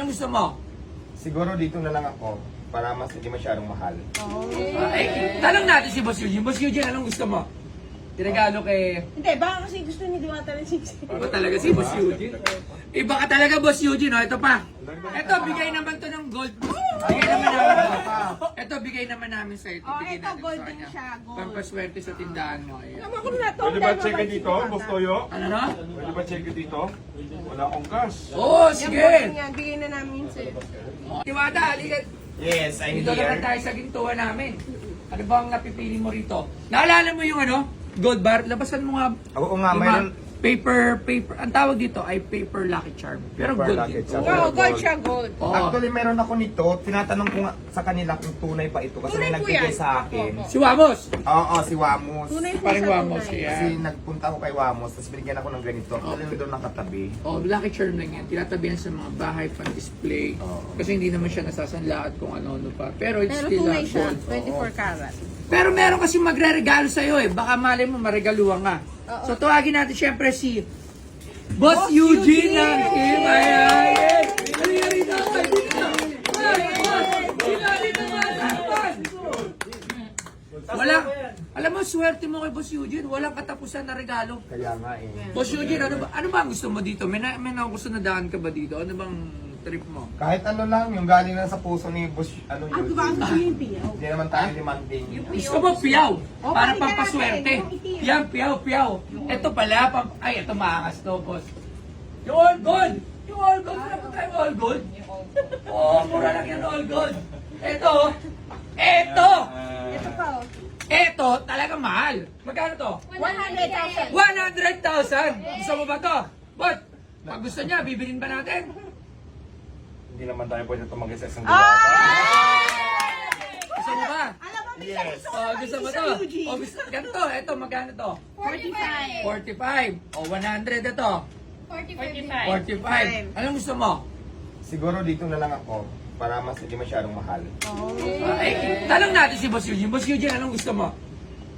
Anong gusto mo? Siguro dito na lang ako para mas hindi masyadong mahal. Tanong natin si Boss Eugene. Boss Eugene, anong gusto mo? Regalo kay... Hindi, baka kasi gusto ni Diwata ng 6. Iba talaga si Boss Eugene. Iba ka talaga, Boss Eugene. Oh, ito pa. Ito, bigay naman to ng gold. Bigay naman namin. Ito, bigay naman namin sa ito. Oh, Bigay ito, natin gold sa din kanya. siya, gold. Pampaswerte sa tindahan mo. Ayan. Alam ko na to. Pwede ba check dito, Boss Toyo? Ano no? Pwede ba check dito? Wala akong cash. Oo, Yan, sige. gold yan. Bigay na namin sir. Tiwata, halika. Yes, I'm Dito naman here. tayo sa gintuan namin. Ano ba ang napipili mo rito? Naalala mo yung ano? Gold bar? Labasan mo nga. Oo nga, yung mayroon. mga paper. Ang tawag dito ay paper lucky charm. Pero Paper gold lucky din. charm. Wow, gold siya, gold. Oo. Actually, meron ako nito. Tinatanong ko nga sa kanila kung tunay pa ito. Kasi Tunay may po nagbigay yan. sa akin. Si Wamos. Oo, si Wamos. Tunay po Paring siya, Wamos. tunay. Kasi Yan. nagpunta ako kay Wamos, tapos binigyan ako ng ganito. Actually, doon nakatabi. Oh, lucky charm lang yan. Tinatabihan sa mga bahay pan-display. Kasi hindi naman siya nasasanla at kung ano-ano pa. Pero it's Pero still tunay siya. gold. 24 karat. Pero meron kasi magre-regalo sa'yo eh. Baka malay mo, maregaluhan ka. Oo. So tawagin natin syempre si Boss Eugene ng Team Ayan. Halika rito. Halika rito. Wala. Alam mo, swerte mo kay Boss Eugene. Walang katapusan na regalo. Kaya nga eh. Boss Eugene, ano ba ang gusto mo dito? May gusto na daan ka ba dito? Ano bang trip mo? Kahit ano lang, yung galing lang sa puso ni Boss, ano Ang yun. diba ang gusto yung piyaw? Hindi naman tayo demanding. Gusto mo piyaw? Oh, Para pakita pampaswerte. natin, yung itim. Yan, piyaw. Ito pala, ay, ito maakas to, boss. Yung all gold! Yung all gold, wala pa tayo all gold? Oo, mura lang yan all gold. Ito, Ito pa oh. ito, talaga mahal. Magkano to? 100,000. 100,000! Gusto mo ba to? But, pag gusto niya, bibilin ba natin? Hindi naman tayo pwede tumagay sa isang Ah! diwata. Gusto mo ba? Alam mo, bisa Yes. gusto ko Oh, naman gusto mo si to? Sir Eugene. Oh, gusto, ganito, ito, magkano to? 45. 45. O, 100 ito. 45. 45. Anong gusto mo? Siguro dito na lang ako para mas hindi masyadong mahal. Tanong natin si Boss Eugene. Boss Eugene, anong gusto mo?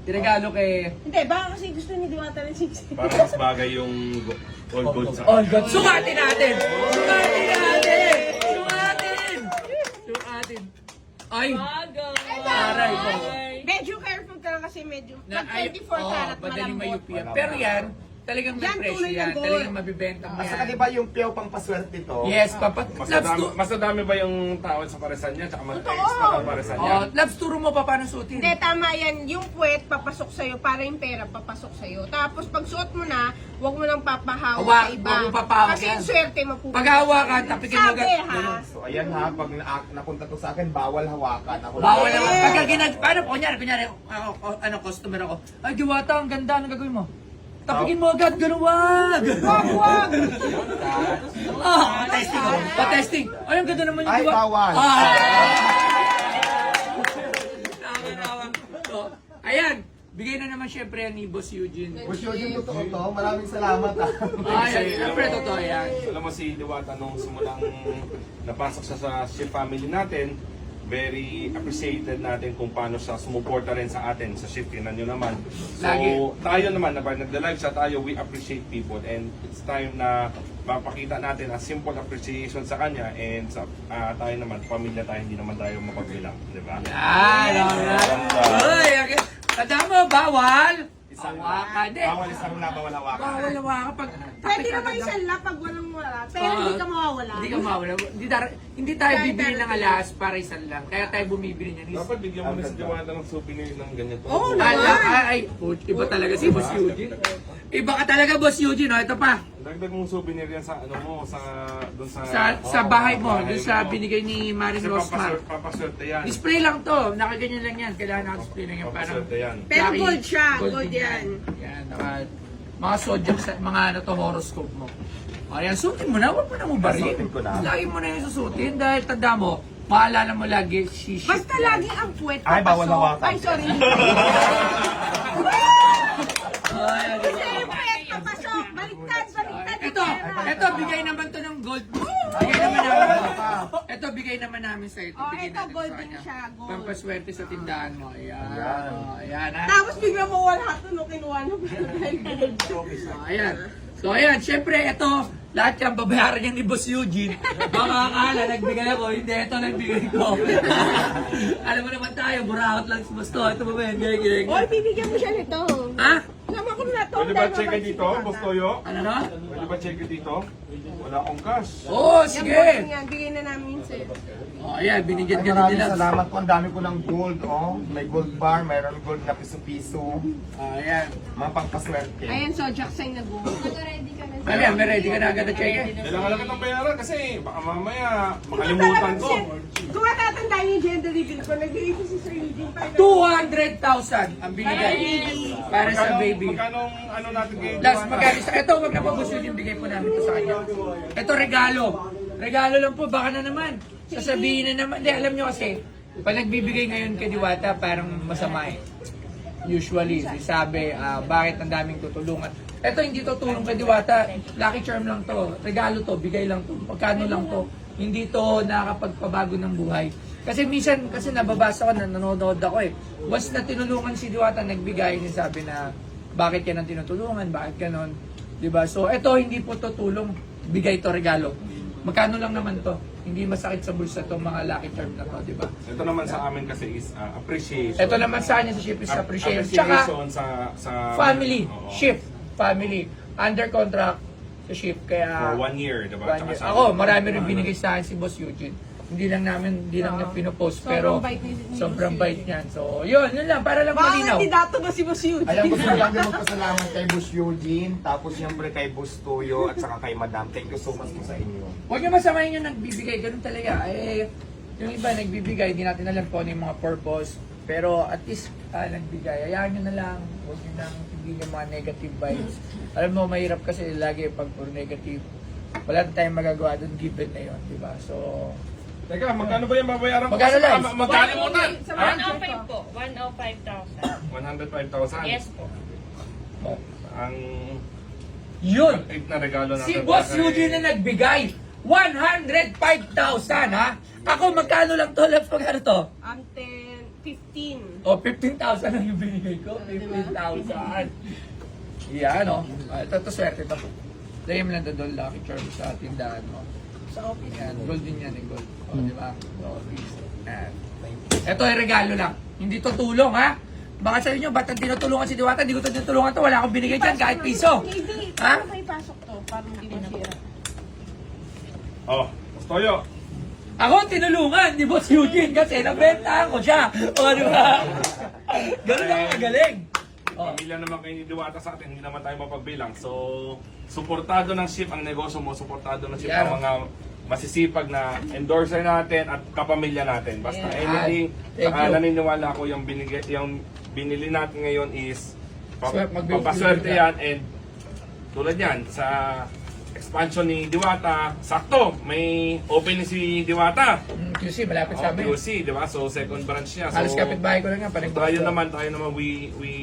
Regalo kay... Hindi, baka kasi gusto ni Diwata ng 6. Para mas bagay yung all gold sa All God. Sukatin natin! Sukatin natin! Sukatin! Ay! Aray ko. Medyo careful ka lang kasi medyo. Na, Pag 24 karat, madaling malambot. mayupi yan. Pero yan, talagang may Yan, presyo tunay na yan. gold. Talagang mabibenta mo At saka yan. di ba yung piyaw pang paswerte to? Yes, papa. Mas nadami ba yung tawad sa paresan niya? Tsaka mas extra na paresan niya? Oh, labs, turo mo pa paano suotin. Hindi, tama yan. Yung puwet, papasok sa'yo para yung pera papasok sa'yo. Tapos pag suot mo na, huwag mo nang papahawak Hawa- sa iba. huwag mo papahawak Kasi yan. yung swerte mapupunta. Pag hawakan, tapikin mo Sabi agad. ha. So ayan ha, pag napunta to sa akin, bawal hawakan. Ako Bawal lang. naman. Pagka paano, kunyari, ano, customer ako. Ay, Diwata, ang ganda, ano gagawin mo? Tapikin mo agad, ganun, wag! Wag! Testing ako. Pa-testing. Ay, ang ganda naman yung Ay, Diwata. bawal. Tawa-tawa. So, ayan, bigay na naman syempre yan ni Boss Eugene. Boss Eugene, totoo to. Maraming salamat ha. Ay, syempre, totoo yan. Alam mo si Diwata nung simulang napasok siya sa shift family natin, very appreciated natin kung paano siya sumuporta rin sa atin sa shift. Tingnan nyo naman. So, Lagi. tayo naman, na nagda-live siya tayo, we appreciate people and it's time na mapakita natin a simple appreciation sa kanya and sa tayo naman, pamilya tayo, hindi naman tayo mapagbilang. Di ba? Yan, alright. Uy, okay. Tanda mo, bawal. Hawakan. Hindi. Bawal isang na, bawal hawakan. Bawal hawakan pag... Pwede naman isang lap pag walang wala. Pero hindi ka mawawala. Hindi ka mawala. Hindi tayo bibili ng alas para isang lang. Kaya tayo bumibili niyan. Dapat bigyan mo rin si Diwata ng souvenir ng ganito. Oo, Ay, iba talaga si Boss Eugene. Iba ka talaga, Boss Eugene. Oh, ito pa. Dagdag mong souvenir yan sa ano mo, doon Sa bahay mo, doon sa binigay ni Marin Kasi Rosmar. papaswerte yan. Display lang to. Nakaganyan lang yan. Kailangan naka-display lang yan. Parang Papaswerte yan. Pero lucky. gold siya, gold din yan. Yan, mga zodiac, mga ano to, horoscope mo. Ayan, suotin mo na. Huwag mo na mo barin. Suotin ko na. Lagi mo na yung susutin dahil tanda mo, maalala mo lagi si Basta lagi ang puwet Ay, bawal papasok. hawakan. Ay, sorry. Ayan. Basta yung puwet papasok. Baliktad. Ito, bigay naman to ng gold. Bigay naman namin. Ito, bigay naman namin sa ito. Oh, Bigay ito, natin gold sa din kanya. siya, gold. Pampaswerte sa tindahan mo. Ayan. Ayan. Oh, ayan ha. Tapos bigla mo wala ito no kinuha no. Ayan. So ayan, syempre ito, Lahat yan, babayaran yan ni Boss Eugene. Baka akala, nagbigay ako. Hindi, ito nagbigay ko. Alam mo naman tayo, burakot lang si Boss to. Ito ba ba yan? Gaya. Oy, bibigyan mo siya nito. Ha? Sama ko na to. Pwede ba check dito, Boss Toyo? Ano na? Pwede ba check dito? Wala akong cash. Oo, Yan, sige. boss, yan. Bigay na namin sa'yo. Oh, ayan, binigyan Ay, ka din maraming nila. salamat po. Ang dami ko ng gold, oh. May gold bar, mayroon gold na piso-piso. Oh, ayan. Mga pangpaswerte. Ayan, so Jacksay nag-go. Ayan, may ready ka na agad na check. Kailangan lang kitang bayaran kasi baka mamaya makalimutan ko. Kung matatandaan yung gender reveal ko, nagbigay ko si Sir Eugene pa. 200,000 ang binigay para sa baby. Magkano ano natin kay Last magkano sa ito, wag na po gusto yung bigay po namin ito sa kanya. Ito regalo. Regalo lang po, baka na naman. Sasabihin na naman. Hindi, alam nyo kasi, pag nagbibigay ngayon kay Diwata, parang masama eh. Usually, sabi, bakit ang daming tutulungan. Ito hindi to tulong kay Diwata. Lucky charm lang to. Regalo to, bigay lang to. Pagkano lang to. Hindi to nakakapagpabago ng buhay. Kasi minsan, kasi nababasa ko na nanonood ako eh. Once na tinulungan si Diwata, nagbigay, sabi na, bakit yan ang tinutulungan, bakit ganon. Diba? So, ito hindi po to tulong, bigay to regalo. Magkano lang naman to? Hindi masakit sa bulsa to mga lucky charm na to, diba? Ito naman sa amin kasi is appreciation. Ito naman sa kanya sa ship is appreciation. Appreciation Tsaka, sa family, Oo. shift, family, under contract sa ship. Kaya, For 1 year, diba? 1 year. Ako, marami rin binigay sa akin si Boss Eugene. Hindi lang niya pinopost, pero Sobrang bait ni sobrang Boss bait niyan. So, yun lang, para lang Baka malinaw. kandidato ba si Boss Eugene? Alam ko sa lang din magpasalamat kay Boss Eugene, tapos siyempre kay Boss Toyo, at saka kay Madam. Thank you so much po sa inyo. Huwag niyo masamahin yung nagbibigay, ganun talaga. Eh, yung iba nagbibigay, hindi natin alam kung ano yung mga purpose. Pero at least nagbigay. Hayaan nyo na lang, huwag nyo nang hindi yung mga negative vibes. Alam mo, mahirap kasi lagi pag puro negative. Wala na tayong magagawa doon, given na yun, di ba? So, Teka, magkano ba yung babayaran ko? Magkano Kasi lang? baka magkalimutan. Sa Ha? mga 105 po. 105,000. 105,000. Yes po. Ang yun! eight na regalo natin. Si Boss para kay- Eugene na nagbigay, 105,000 ha? Ako, magkano lang to? Left, magkano to? Ang 15. O, 15,000 ang yung binigay ko. 15,000. Yan, o. Ito, swerte ito. Lagyan mo lang doon, lucky charm sa tindahan mo. Sa office. Yan, gold din yan, gold. O, di ba? So, yan. Ito ay regalo lang. Hindi to tulong, ha? Baka sabi nyo, ba't ang tinutulungan si Diwata? Hindi ko to tinutulungan to. Wala akong binigay dyan, kahit piso. Hindi, Ha? paano may pasok to? Para hindi masira. Oh, Boss Toyo. Ako ang tinulungan ni Boss Eugene kasi nabentahan ko siya. O, di ba? Ganun ako magaling. O, Pamilya naman kayo ni Diwata sa atin, hindi naman tayo mapagbilang. So, suportado ng ship ang negosyo mo, suportado ng ship Yan. ang mga masisipag na endorser natin at kapamilya natin. Basta Yan. anything, Thank saka you. naniniwala ko yung binili natin ngayon is Magbibigay papaswerte ka. yan and tulad yan sa expansion ni Diwata, sakto, may opening si Diwata. QC, malapit sa amin. POC, di ba? So, second branch niya. So, Halos kapitbahay ko lang yan. tayo naman, we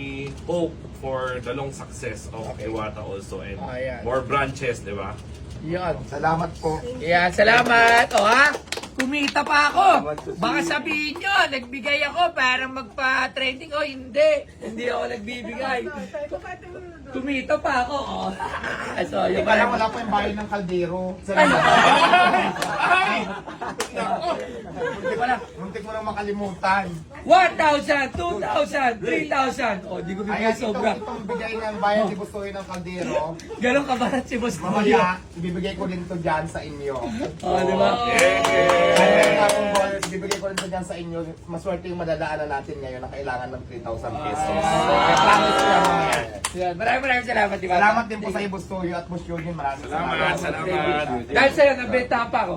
hope for the long success of Iwata also and Ayan. more branches, di ba? Yun. Salamat po. Yan, salamat. O ha, kumita pa ako. Baka sabihin nyo, nagbigay ako para magpa-trending. O hindi, hindi ako nagbibigay. Kumita pa ako. O. So, yung Wala, wala pa yung bahay ng kaldero. Ano? Wala. Muntik mo nang makalimutan. 1,000, 2,000, 3,000. O, di ko bibigay Ayan, sobra. itong bigay ng bayan ni Bustoy ng kaldero. Ganon kabarat si Boss Toyo. Mamaya, ibibigay ko din to dyan sa inyo. O, di ba? Kaya nga akong balls, ibibigay ko rin to dyan sa inyo. Maswerte yung madadaanan natin ngayon na kailangan ng 3,000 pesos. Kaya promise ko yan mamaya. Yan, maraming salamat, di ba? Salamat din po sa iyo, Bustoy at Bustoy. Maraming Salamat, salamat. Dahil sa'yo, nabenta pa ako.